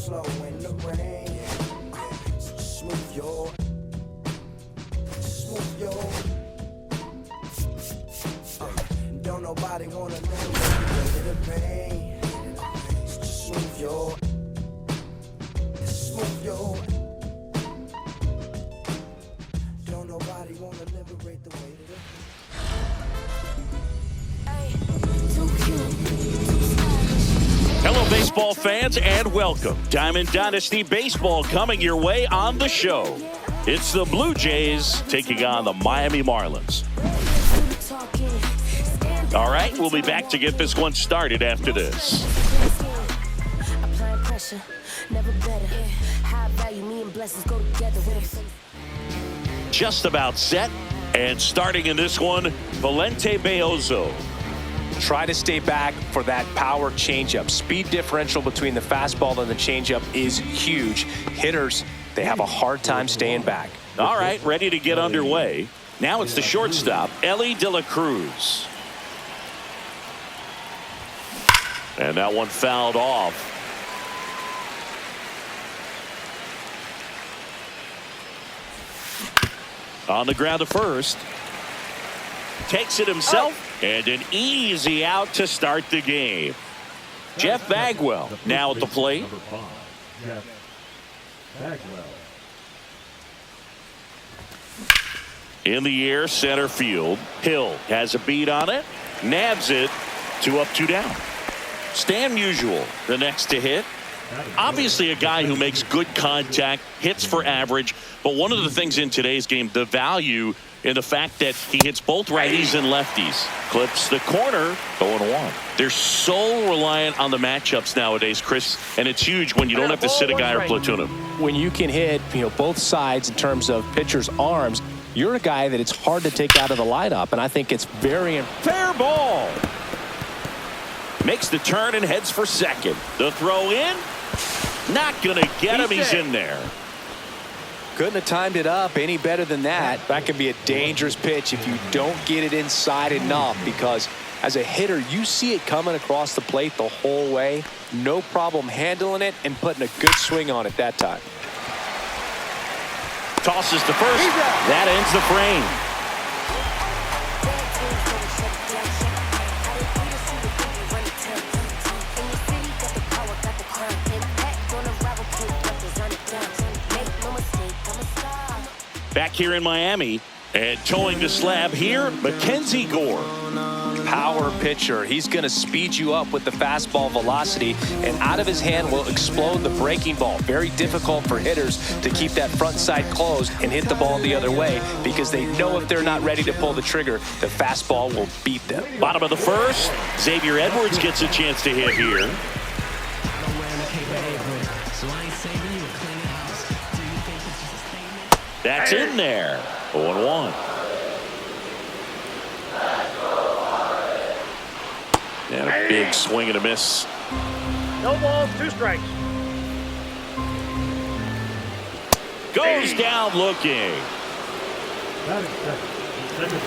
slow in the rain. Smooth your. Don't nobody wanna know the pain. Smooth your. Don't nobody wanna liberate the weight of the. Hello, baseball fans, and welcome. Diamond Dynasty Baseball coming your way on the show. It's the Blue Jays taking on the Miami Marlins. All right, we'll be back to get this one started after this. Just about set, and starting in this one, Valente Beozo. Try to stay back for that power changeup. Speed differential between the fastball and the changeup is huge. Hitters, they have a hard time staying back. All right, ready to get underway. Now it's the shortstop, Ellie De La Cruz. And that one fouled off. On the ground to first. Takes it himself. And an easy out to start the game. Jeff Bagwell now at the plate. In the air, center field. Hill has a beat on it. Nabs it. 2 up, 2 down. Stan Musial, the next to hit. Obviously a guy who makes good contact, hits for average. But one of the things in today's game, the value in the fact that he hits both righties and lefties. Clips the corner, 0-1. They're so reliant on the matchups nowadays, Chris, and it's huge when you don't have to sit a guy or platoon him. When you can hit, both sides in terms of pitchers' arms, you're a guy that it's hard to take out of the lineup, and I think it's very fair ball. Makes the turn and heads for second. The throw in, not gonna get him. He's in there. Couldn't have timed it up any better than that. That can be a dangerous pitch if you don't get it inside enough, because as a hitter, you see it coming across the plate the whole way. No problem handling it and putting a good swing on it that time. Tosses to first. That ends the frame. Back here in Miami, and towing the slab here, Mackenzie Gore. Power pitcher. He's going to speed you up with the fastball velocity, and out of his hand will explode the breaking ball. Very difficult for hitters to keep that front side closed and hit the ball the other way, because they know if they're not ready to pull the trigger, the fastball will beat them. Bottom of the first, Xavier Edwards gets a chance to hit here. That's in there. 0-1. And a big swing and a miss. No balls, 2 strikes. Goes down looking.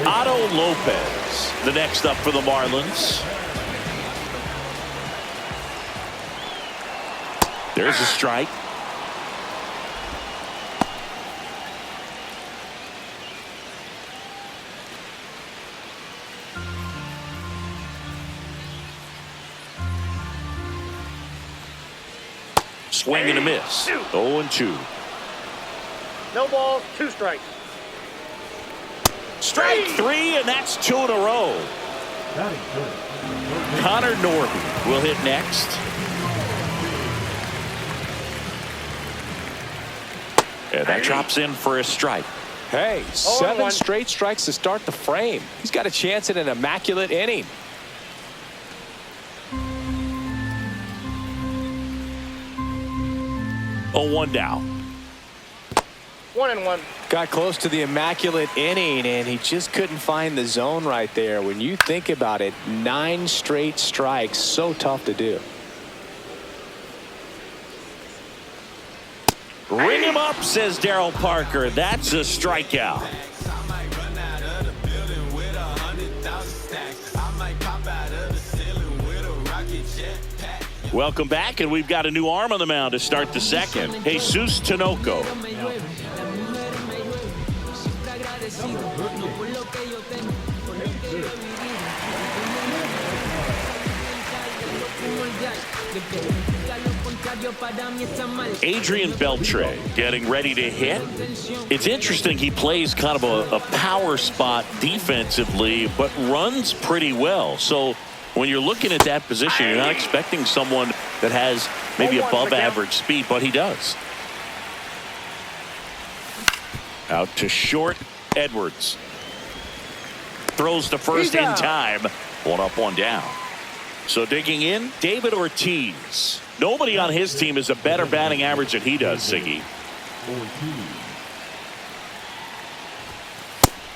Otto Lopez, the next up for the Marlins. There's a strike. Swing and a miss. 0-2. No balls, 2 strikes. Strike 3, and that's 2 in a row. Connor Norby will hit next. And that drops in for a strike. Hey, 7 straight strikes to start the frame. He's got a chance at an immaculate inning. 0-1 down. 1-1. Got close to the immaculate inning, and he just couldn't find the zone right there. When you think about it, 9 straight strikes, so tough to do. Ring him up, says Darryl Parker. That's a strikeout. Welcome back, and we've got a new arm on the mound to start the second. Jesus Tinoco. Adrian Beltre getting ready to hit. It's interesting, he plays kind of a power spot defensively, but runs pretty well. So when you're looking at that position, you're not expecting someone that has maybe above average speed, but he does. Out to short, Edwards. Throws to first in time. One up, one down. So digging in, David Ortiz. Nobody on his team has a better batting average than he does, Siggy.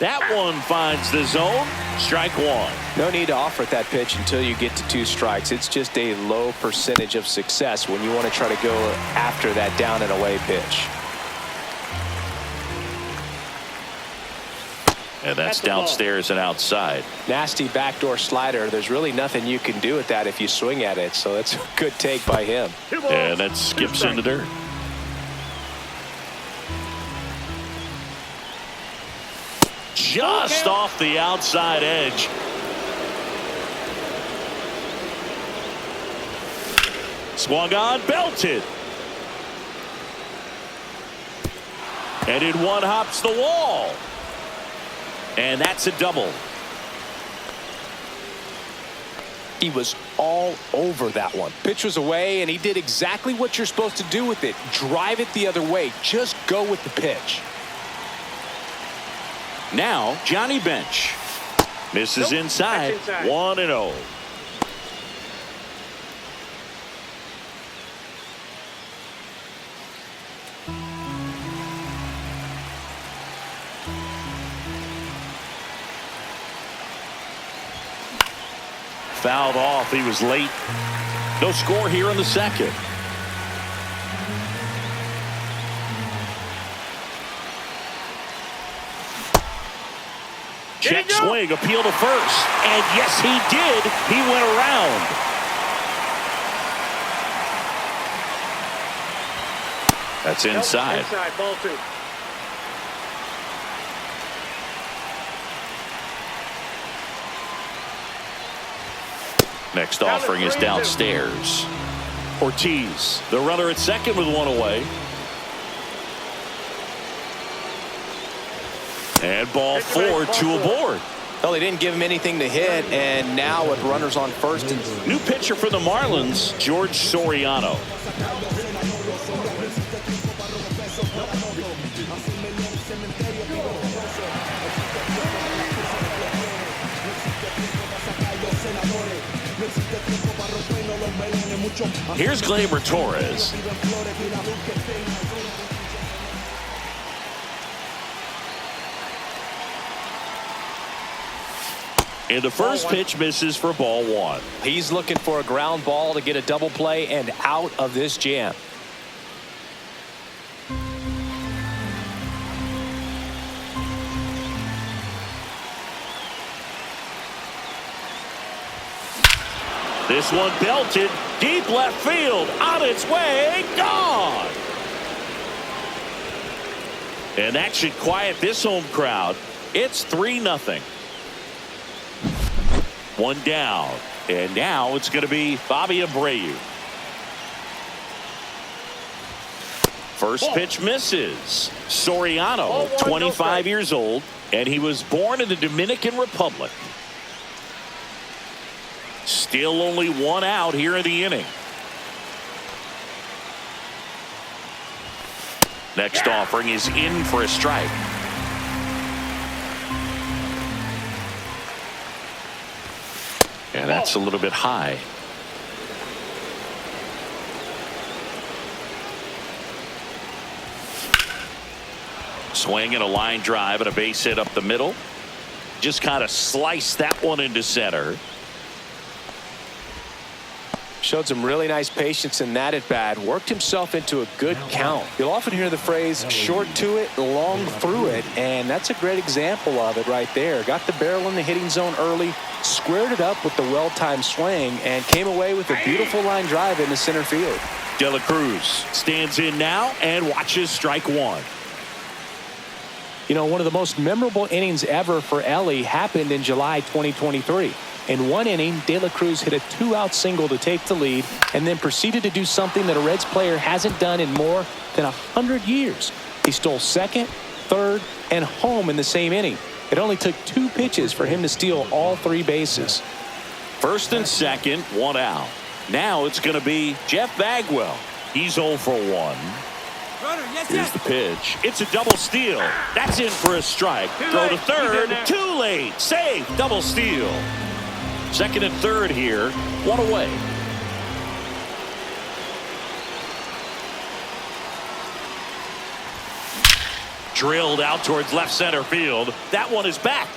That one finds the zone. Strike one. No need to offer that pitch until you get to 2 strikes. It's just a low percentage of success when you want to try to go after that down and away pitch. And that's downstairs and outside. Nasty backdoor slider. There's really nothing you can do with that if you swing at it. So it's a good take by him. And that skips into dirt. Just off the outside edge. Swung on, belted. And in one hops the wall. And that's a double. He was all over that one. Pitch was away, and he did exactly what you're supposed to do with it. Drive it the other way. Just go with the pitch. Now, Johnny Bench. Misses inside. 1-0. Fouled off. He was late. No score here in the second. Check swing, appeal to first. And yes, he did. He went around. That's inside. Inside, ball 2. Next offering is downstairs. Ortiz, the runner at second with one away. And ball 4, 2 aboard. Well, they didn't give him anything to hit, and now with runners on first and new pitcher for the Marlins, George Soriano. Here's Gleyber Torres. And the first pitch misses for ball 1. He's looking for a ground ball to get a double play and out of this jam. This one belted deep left field, on its way, gone. And that should quiet this home crowd. It's 3-0. One down, and now it's going to be Bobby Abreu. First pitch misses. Soriano, 25 years old, and he was born in the Dominican Republic. Still only one out here in the inning. Next offering is in for a strike. And that's a little bit high. Swing and a line drive and a base hit up the middle. Just kind of sliced that one into center. Showed some really nice patience in that at bat. Worked himself into a good count. You'll often hear the phrase short to it, long through it, and that's a great example of it right there. Got the barrel in the hitting zone early, squared it up with the well-timed swing, and came away with a beautiful line drive into center field. De La Cruz stands in now and watches strike one. You know, one of the most memorable innings ever for Ellie happened in July 2023. In one inning, De La Cruz hit a 2-out single to take the lead and then proceeded to do something that a Reds player hasn't done in more than 100 years. He stole second, third, and home in the same inning. It only took 2 pitches for him to steal all 3 bases. First and second, 1 out. Now it's going to be Jeff Bagwell. He's 0 for 1. Here's the pitch. It's a double steal. That's in for a strike. Throw to third. Too late. Save. Double steal. Second and third here. 1 away. Drilled out towards left center field. That one is back.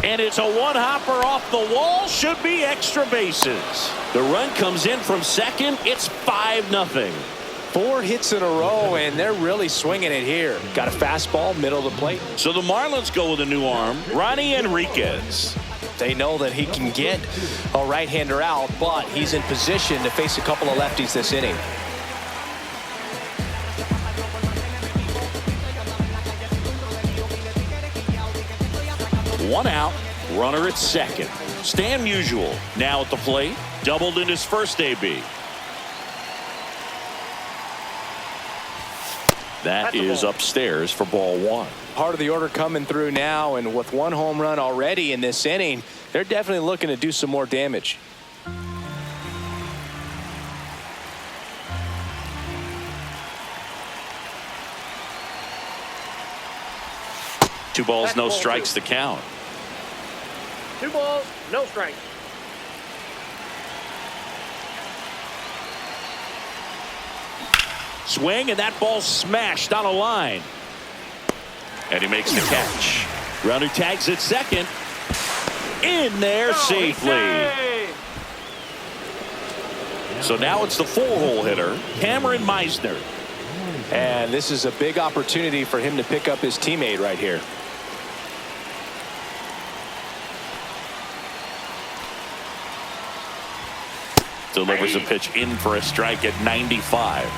And it's a one-hopper off the wall. Should be extra bases. The run comes in from second. It's 5-0. 4 hits in a row, and they're really swinging it here. Got a fastball, middle of the plate. So the Marlins go with a new arm, Ronnie Enriquez. They know that he can get a right-hander out, but he's in position to face a couple of lefties this inning. One out, runner at second. Stan Musial now at the plate, doubled in his first AB. That is upstairs for ball 1. Part of the order coming through now, and with 1 home run already in this inning, they're definitely looking to do some more damage. 2 balls, no strikes to count. 2 balls, no strikes. Swing, and that ball smashed on a line. And he makes the catch. Runner tags at second. In there safely. So now it's the 4-hole hitter, Cameron Meisner. And this is a big opportunity for him to pick up his teammate right here. Delivers a pitch in for a strike at 95.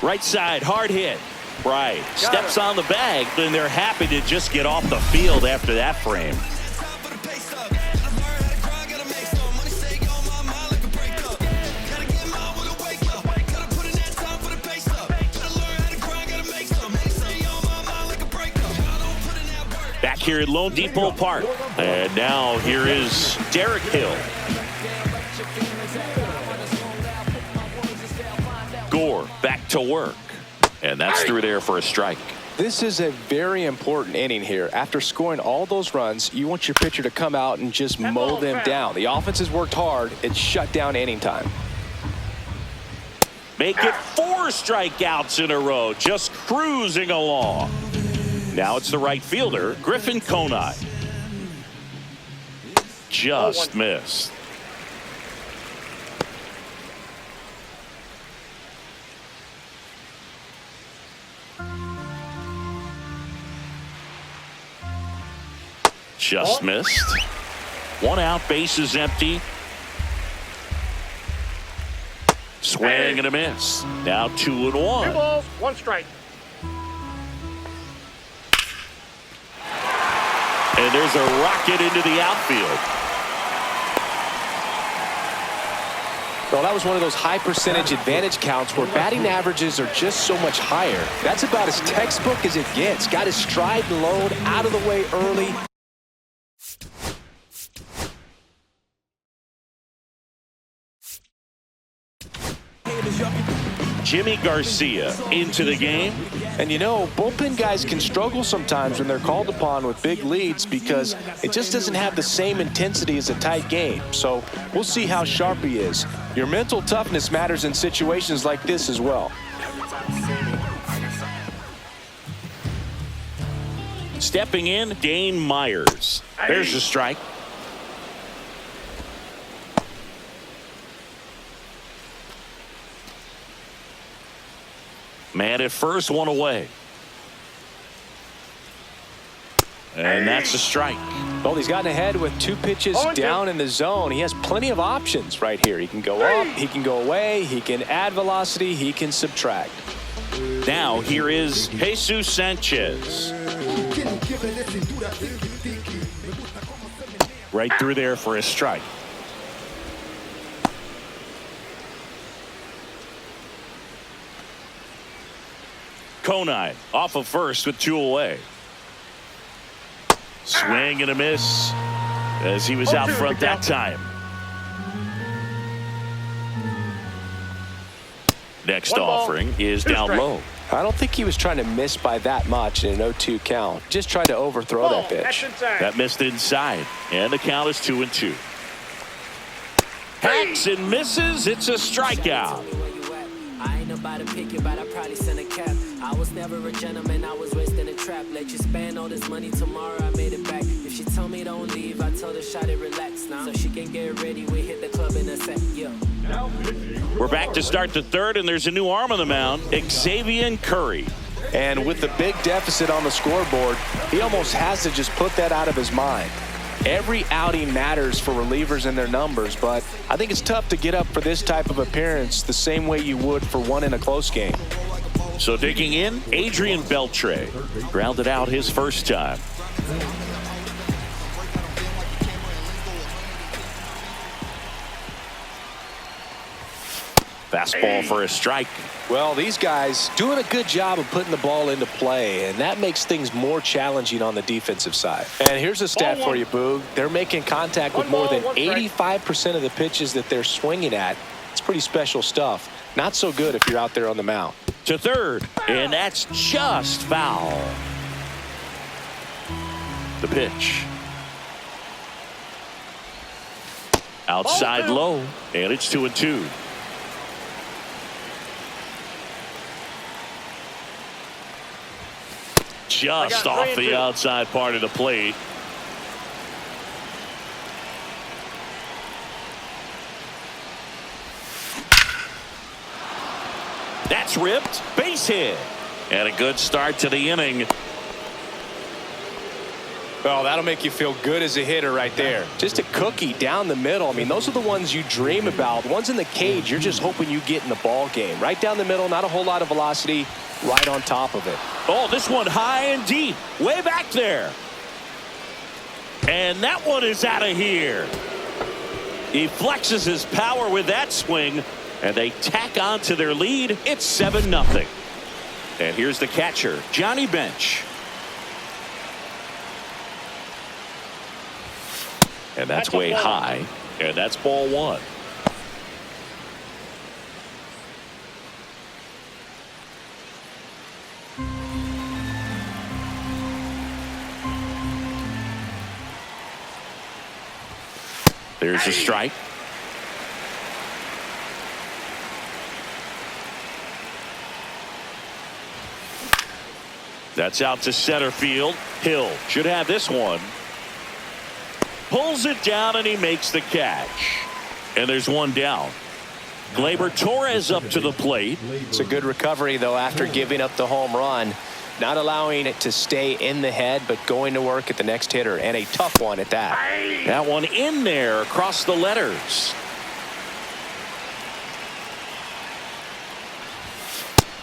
Right side, hard hit. Bright steps on the bag, then they're happy to just get off the field after that frame. Back here at Lone Depot Park. And now here is Derek Hill. Gore back to work. And that's through there for a strike. This is a very important inning here. After scoring all those runs, you want your pitcher to come out and just mow them down. The offense has worked hard. It's shut down inning time. Make it 4 strikeouts in a row. Just cruising along. Now it's the right fielder, Griffin Conine. Just missed. Just missed. 1 out, bases empty. Swing and a miss. Now 2-1. 2 balls, 1 strike. And there's a rocket into the outfield. Well, that was one of those high percentage advantage counts where batting averages are just so much higher. That's about as textbook as it gets. Got his stride and load out of the way early. Jimmy Garcia into the game. And you know, bullpen guys can struggle sometimes when they're called upon with big leads because it just doesn't have the same intensity as a tight game. So we'll see how sharp he is. Your mental toughness matters in situations like this as well. Stepping in, Dane Myers. There's a strike. Man at first, one away. And that's a strike. Well, he's gotten ahead with 2 pitches down in the zone. He has plenty of options right here. He can go up, he can go away, he can add velocity, he can subtract. Now here is Jesus Sanchez. Right through there for a strike. Conine off of first with 2 away. Swing and a miss as he was out front that time. Next offering is down low. I don't think he was trying to miss by that much in an 0-2 count. Just tried to overthrow that pitch. That missed inside, and the count is 2-2. Hacks and misses. It's a strikeout. I ain't about to pick it, but I probably send a cap. I was never a gentleman, I was raised in a trap. Let you spend all this money tomorrow, I made it back. If she told me don't leave, I told her shot it, relax now. So she can get ready, we hit the club in a sec, yo. We're back to start the third, and there's a new arm on the mound, Xavier Curry. And with the big deficit on the scoreboard, he almost has to just put that out of his mind. Every outing matters for relievers and their numbers, but I think it's tough to get up for this type of appearance the same way you would for one in a close game. So digging in, Adrian Beltre grounded out his first time. Fastball for a strike. Well, these guys doing a good job of putting the ball into play, and that makes things more challenging on the defensive side. And here's a stat for you, Boog. They're making contact with more than 85% of the pitches that they're swinging at. It's pretty special stuff. Not so good if you're out there on the mound. To third, and that's just foul. The pitch. Outside low, and it's 2-2. Just off the outside part of the plate. That's ripped. Base hit. And a good start to the inning. Well, that'll make you feel good as a hitter right there. Just a cookie down the middle. I mean, those are the ones you dream about. The ones in the cage, you're just hoping you get in the ball game. Right down the middle, not a whole lot of velocity, right on top of it. Oh, this one high and deep, way back there. And that one is out of here. He flexes his power with that swing, and they tack on to their lead. It's 7-0. And here's the catcher, Johnny Bench. And that's way high, and that's ball 1. There's a strike. That's out to center field. Hill should have this one. Pulls it down, and he makes the catch. And there's one down. Gleyber Torres up to the plate. It's a good recovery, though, after giving up the home run. Not allowing it to stay in the head, but going to work at the next hitter, and a tough one at that. That one in there across the letters.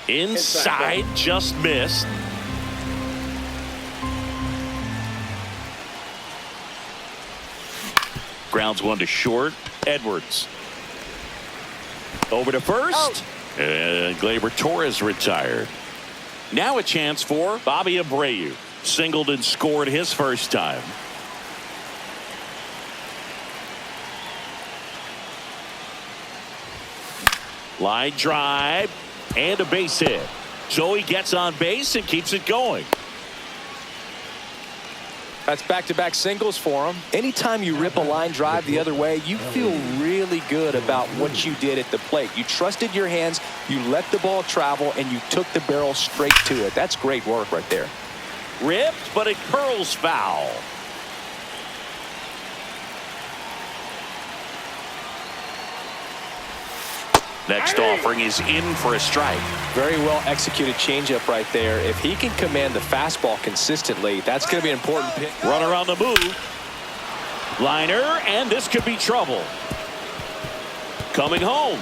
Inside, just missed. Grounds one to short. Edwards. Over to first. And Gleyber Torres retired. Now a chance for Bobby Abreu. Singled and scored his first time. Line drive and a base hit. So he gets on base and keeps it going. That's back-to-back singles for him. Anytime you rip a line drive the other way, you feel really good about what you did at the plate. You trusted your hands, you let the ball travel, and you took the barrel straight to it. That's great work right there. Ripped, but it curls foul. Next offering is in for a strike. Very well executed changeup right there. If he can command the fastball consistently, that's going to be an important pick. Runner on the move. Liner, and this could be trouble. Coming home.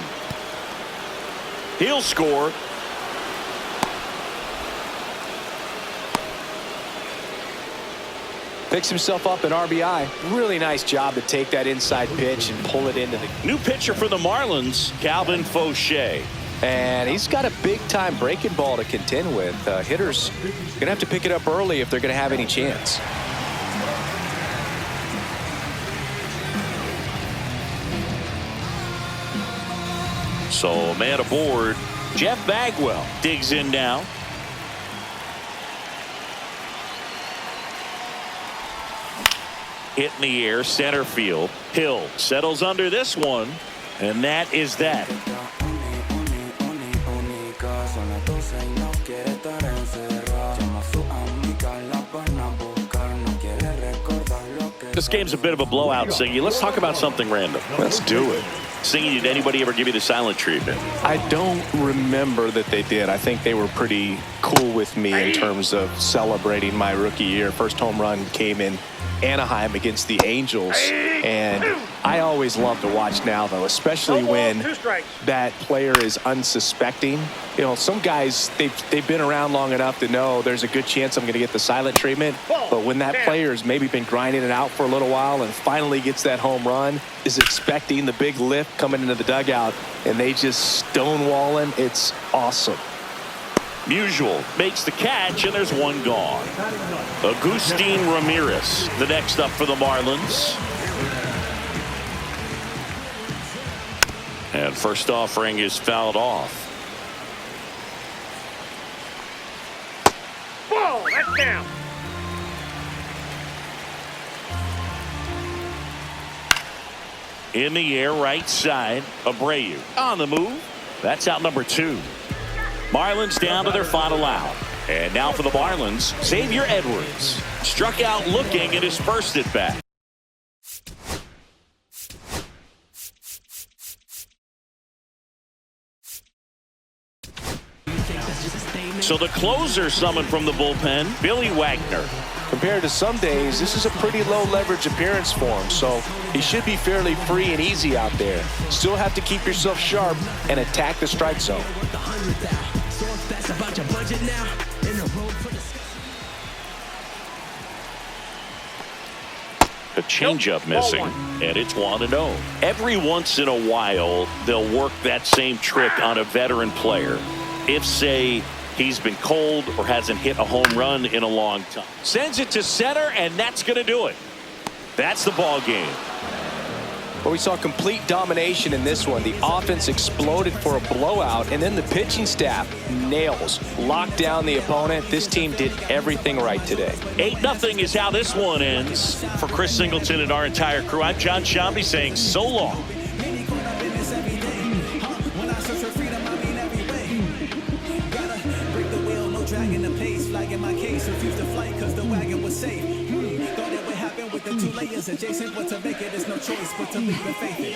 He'll score. Picks himself up an RBI. Really nice job to take that inside pitch and pull it into the... New pitcher for the Marlins, Calvin Fauché. And he's got a big-time breaking ball to contend with. Hitters going to have to pick it up early if they're going to have any chance. So, man aboard. Jeff Bagwell digs in now. Hit in the air, center field. Hill settles under this one, and that is that. This game's a bit of a blowout, Singy. Let's talk about something random. Let's do it. Singy, did anybody ever give you the silent treatment? I don't remember that they did. I think they were pretty cool with me in terms of celebrating my rookie year. First home run came in Anaheim against the Angels, and I always love to watch now, though, especially when that player is unsuspecting. You know, some guys, they've been around long enough to know there's a good chance I'm going to get the silent treatment, but when that player's maybe been grinding it out for a little while and finally gets that home run, is expecting the big lift coming into the dugout, and they just stonewall him, it's awesome. Musial makes the catch, and there's one gone. Agustin Ramirez, the next up for the Marlins. And first offering is fouled off. Ball, that's down. In the air, right side. Abreu on the move. That's out number 2. Marlins down to their final out. And now for the Marlins, Xavier Edwards. Struck out looking at his first at bat. So the closer summoned from the bullpen, Billy Wagner. Compared to some days, this is a pretty low leverage appearance for him, so he should be fairly free and easy out there. Still have to keep yourself sharp and attack the strike zone. A changeup missing, and it's 1-0. Every once in a while, they'll work that same trick on a veteran player. If, say, he's been cold or hasn't hit a home run in a long time. Sends it to center, and that's going to do it. That's the ball game. But we saw complete domination in this one. The offense exploded for a blowout, and then the pitching staff nails, locked down the opponent. This team did everything right today. 8-0 is how this one ends. For Chris Singleton and our entire crew, I'm John Shambi saying so long. Dragging the pace, flagging my case, refused to flight cause the wagon was safe. Thought it would happen with the 2 layers adjacent, but to make it, there's no choice but to leave and faith it.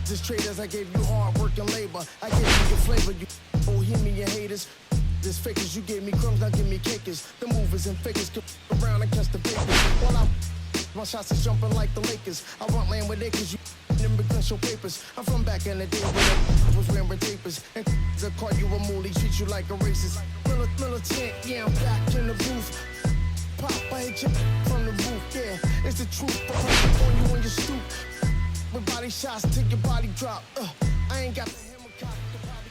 Just traders, I gave you hard work and labor. I gave you your flavor, you bohemian haters. This fakers, you gave me crumbs, now give me cakers. The movers and fakers come around and catch the papers. While my shots is jumping like the Lakers. I want land with acres, you never can show papers. I'm from back in the day when I was wearing tapers. And they call you a moolie, treat you like a racist. Militant, yeah, I'm back in the booth. Pop, I hit you from the roof, yeah. It's the truth, but I'm on you on your stoop. With body shots, take your body drop. I ain't got the hammer cock, the body